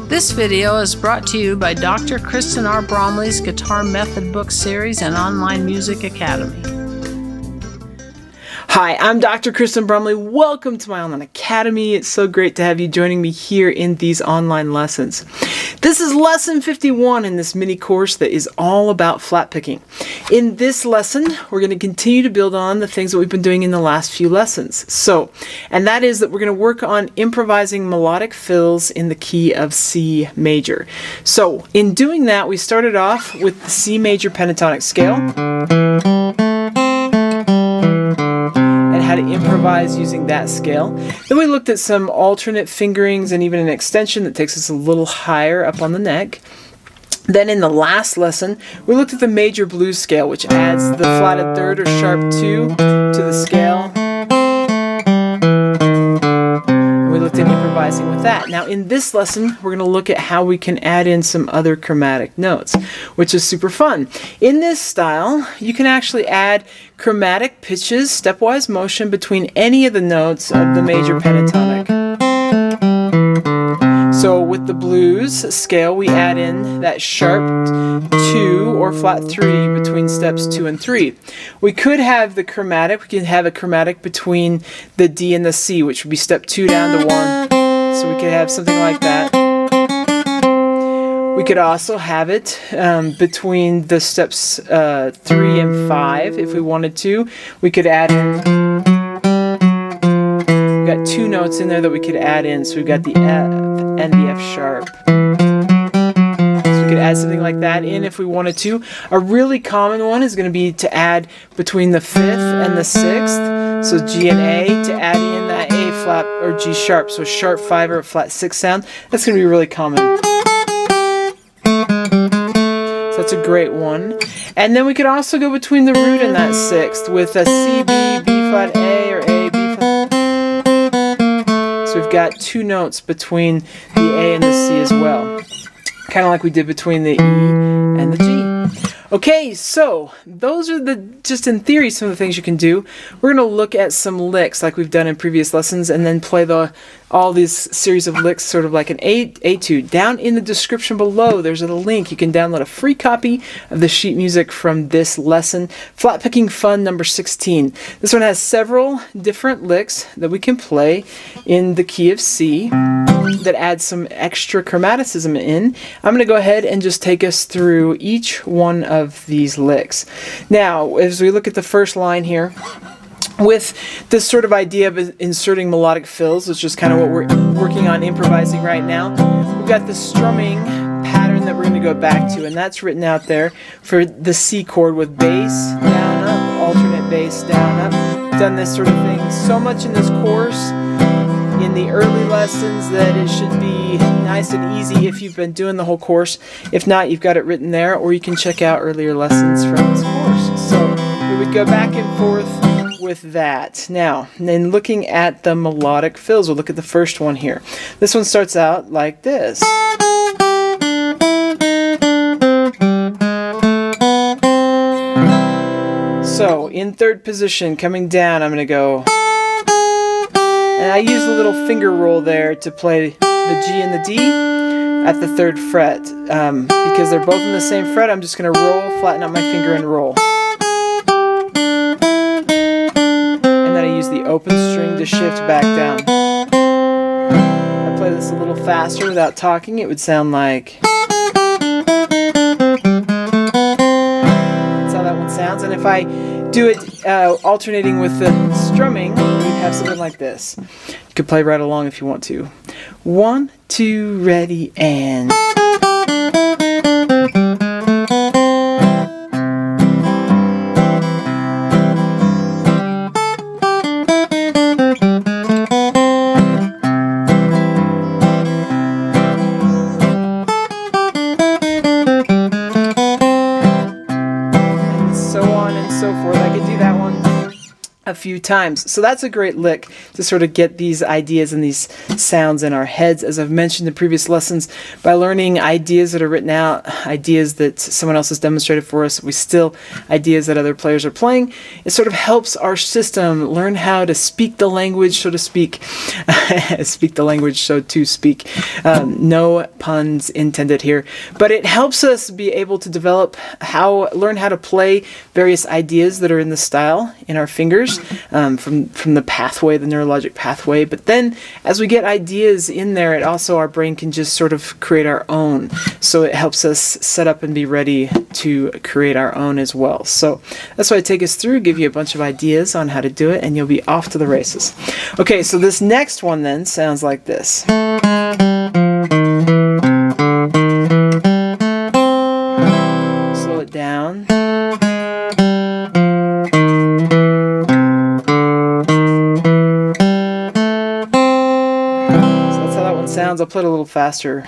This video is brought to you by Dr. Kristen R. Bromley's Guitar Method Book Series and Online Music Academy. Hi, I'm Dr. Kristen Bromley. Welcome to my online academy. It's so great to have you joining me here in these online lessons. This is lesson 51 in this mini course that is all about flat picking. In this lesson, we're going to continue to build on the things that we've been doing in the last few lessons. And that is that we're going to work on improvising melodic fills in the key of C major. So in doing that, we started off with the C major pentatonic scale. How to improvise using that scale. Then we looked at some alternate fingerings and even an extension that takes us a little higher up on the neck. Then in the last lesson, we looked at the major blues scale, which adds the flatted third or sharp 2 to the scale. We looked at improvising with that. Now in this lesson, we're going to look at how we can add in some other chromatic notes, which is super fun. In this style, you can actually add chromatic pitches, stepwise motion between any of the notes of the major pentatonic. So with the blues scale, we add in that sharp 2 or flat 3 between steps 2 and 3. We could have the chromatic, we could have a chromatic between the D and the C, which would be step 2 down to 1. So we could have something like that. We could also have it between the steps 3 and 5 if we wanted to. We could add in, we've got 2 notes in there that we could add in. So we've got the F and the F sharp. So we could add something like that in if we wanted to. A really common one is going to be to add between the 5th and the 6th. So G and A to add in that A flat or G sharp. So sharp 5 or a flat 6 sound. That's going to be really common. That's a great one. And then we could also go between the root and that 6th with a C, B, B flat A, or A, B flat. So we've got 2 notes between the A and the C as well. Kind of like we did between the E and the G. Okay, so those are just in theory some of the things you can do. We're going to look at some licks like we've done in previous lessons and then play all these series of licks sort of like an etude. Down in the description below there's a link. You can download a free copy of the sheet music from this lesson, Flat Picking Fun number 16. This one has several different licks that we can play in the key of C that add some extra chromaticism in. I'm going to go ahead and just take us through each one of these licks. Now, as we look at the first line here, with this sort of idea of inserting melodic fills, which is kind of what we're working on improvising right now, we've got the strumming pattern that we're going to go back to, and that's written out there for the C chord with bass, down, up, alternate bass, down, up. Done this sort of thing so much in this course in the early lessons that it should be nice and easy if you've been doing the whole course. If not, you've got it written there, or you can check out earlier lessons from this course. So we would go back and forth with that. Now, then looking at the melodic fills, we'll look at the first one here. This one starts out like this. So in third position, coming down, I'm going to go. And I use a little finger roll there to play the G and the D at the 3rd fret. Because they're both in the same fret, I'm just going to roll, flatten out my finger, and roll. And then I use the open string to shift back down. If I play this a little faster without talking, it would sound like. That's how that one sounds. And if I do it alternating with the strumming, we'd have something like this. You could play right along if you want to. 1, 2, ready, and. few times. So that's a great lick to sort of get these ideas and these sounds in our heads. As I've mentioned in previous lessons, by learning ideas that are written out, ideas that someone else has demonstrated for us, ideas that other players are playing, it sort of helps our system learn how to speak the language, so to speak. Speak the language, so to speak. No puns intended here. But it helps us be able to learn how to play various ideas that are in the style in our fingers from the pathway, the neurologic pathway. But then as we get ideas in there, our brain can just sort of create our own. So it helps us set up and be ready to create our own as well. So that's why I take us through, give you a bunch of ideas on how to do it, and you'll be off to the races. Okay, so this next one then sounds like this. Slow it down. Sounds. I'll play it a little faster.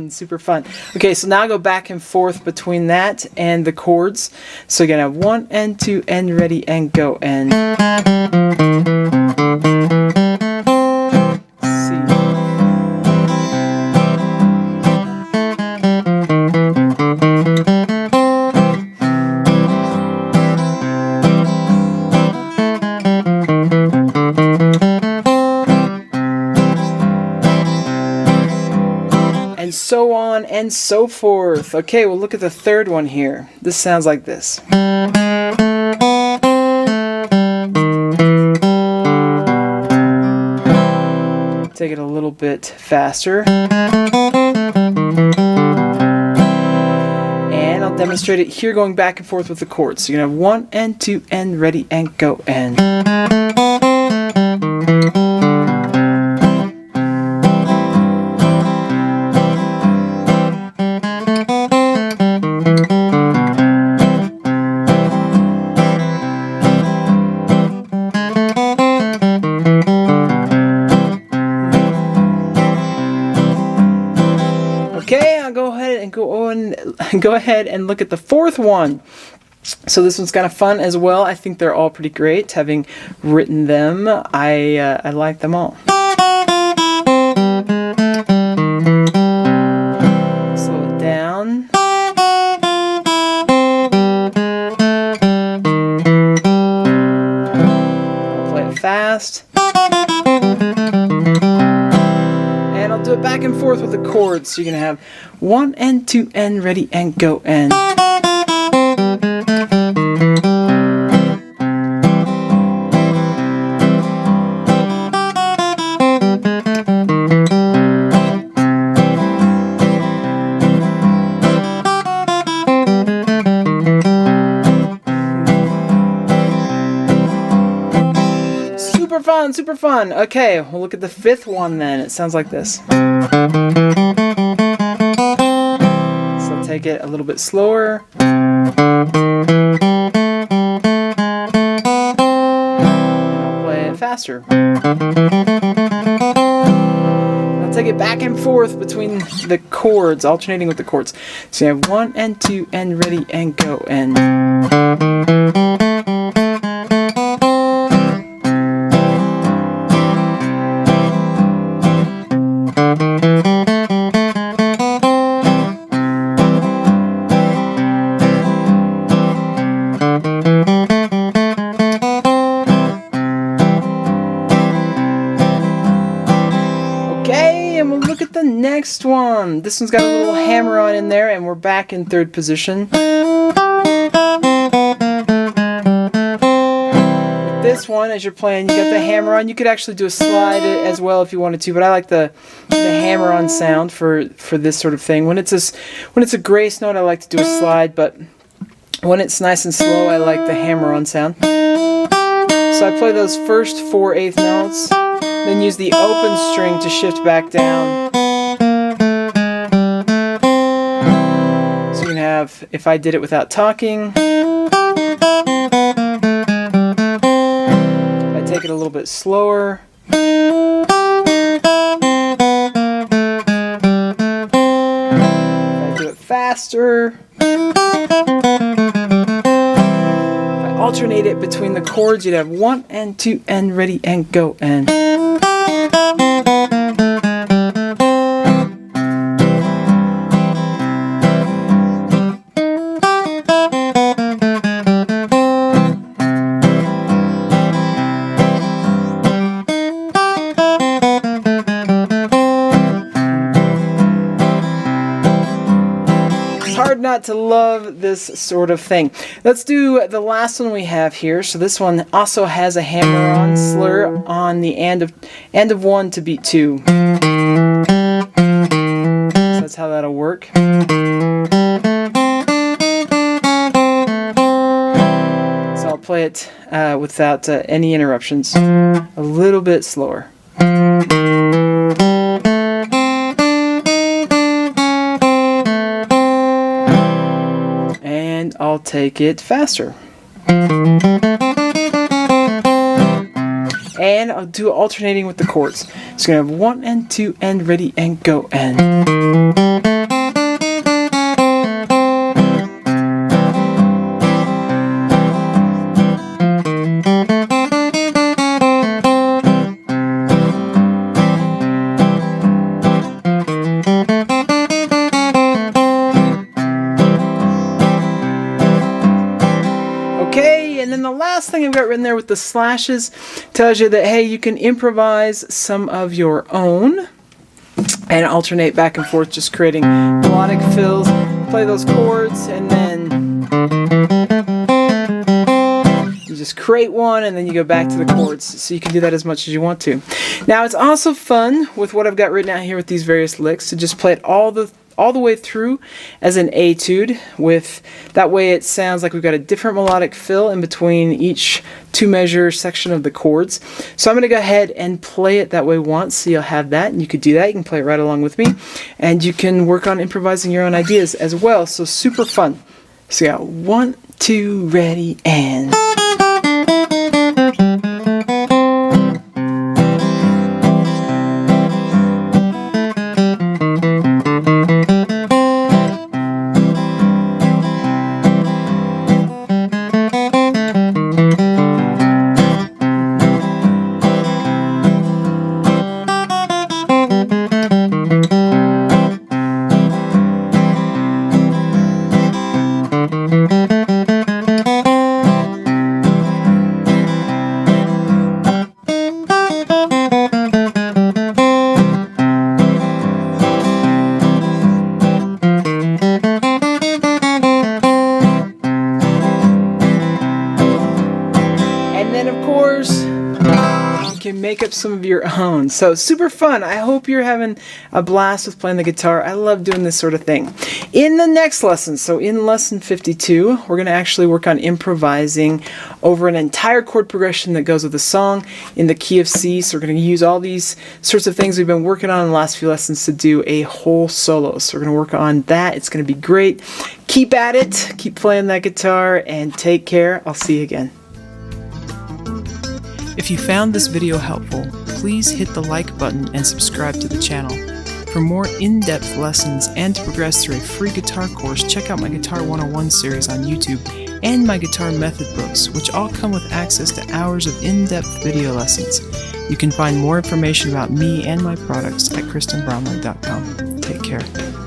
Super fun. Okay, so now go back and forth between that and the chords. So you're gonna have 1 and 2 and ready and go and so on and so forth. Okay, we'll look at the third one here. This sounds like this. Take it a little bit faster. And I'll demonstrate it here going back and forth with the chords. So you're going to have 1 and 2 and ready and go and... Go ahead and look at the fourth one. So this one's kind of fun as well. I think they're all pretty great. Having written them, I like them all. Slow it down. I'll play it fast. And I'll do it back and forth with the chords. So you're going to have 1 and 2 and ready and go and... Super fun. Okay, we'll look at the fifth one then. It sounds like this. So take it a little bit slower. I'll play it faster. I'll take it back and forth between the chords, alternating with the chords. So you have 1 and 2 and ready and go and... Next one. This one's got a little hammer on in there, and we're back in third position. With this one, as you're playing, you got the hammer on. You could actually do a slide as well if you wanted to, but I like the hammer on sound for this sort of thing. When it's a grace note, I like to do a slide, but when it's nice and slow, I like the hammer on sound. So I play those first 4/8 notes, then use the open string to shift back down. Have, if I did it without talking, I take it a little bit slower. If I do it faster. alternate it between the chords, you'd have 1 and 2 and ready and go and. Not to love this sort of thing. Let's do the last one we have here. So this one also has a hammer-on slur on the end of 1 to beat 2. So that's how that'll work. So I'll play it without any interruptions. A little bit slower. I'll take it faster. And I'll do alternating with the chords. So you're going to have 1 and 2 and ready and go and. Thing I've got written there with the slashes tells you that, hey, you can improvise some of your own and alternate back and forth, just creating melodic fills, play those chords, and then you just create one and then you go back to the chords. So you can do that as much as you want to. Now it's also fun with what I've got written out here with these various licks to just play it all the way through as an etude. With that way it sounds like we've got a different melodic fill in between each 2-measure section of the chords. So I'm going to go ahead and play it that way once, so you'll have that, and you could do that. You can play it right along with me, and you can work on improvising your own ideas as well. So super fun. So yeah, 1, 2, ready, and. Make up some of your own. So super fun. I hope you're having a blast with playing the guitar. I love doing this sort of thing. In the next lesson, so in lesson 52, we're going to actually work on improvising over an entire chord progression that goes with the song in the key of C. So we're going to use all these sorts of things we've been working on in the last few lessons to do a whole solo. So we're going to work on that. It's going to be great. Keep at it. Keep playing that guitar and take care. I'll see you again. If you found this video helpful, please hit the like button and subscribe to the channel. For more in-depth lessons and to progress through a free guitar course, check out my Guitar 101 series on YouTube and my guitar method books, which all come with access to hours of in-depth video lessons. You can find more information about me and my products at KristenBromley.com. Take care.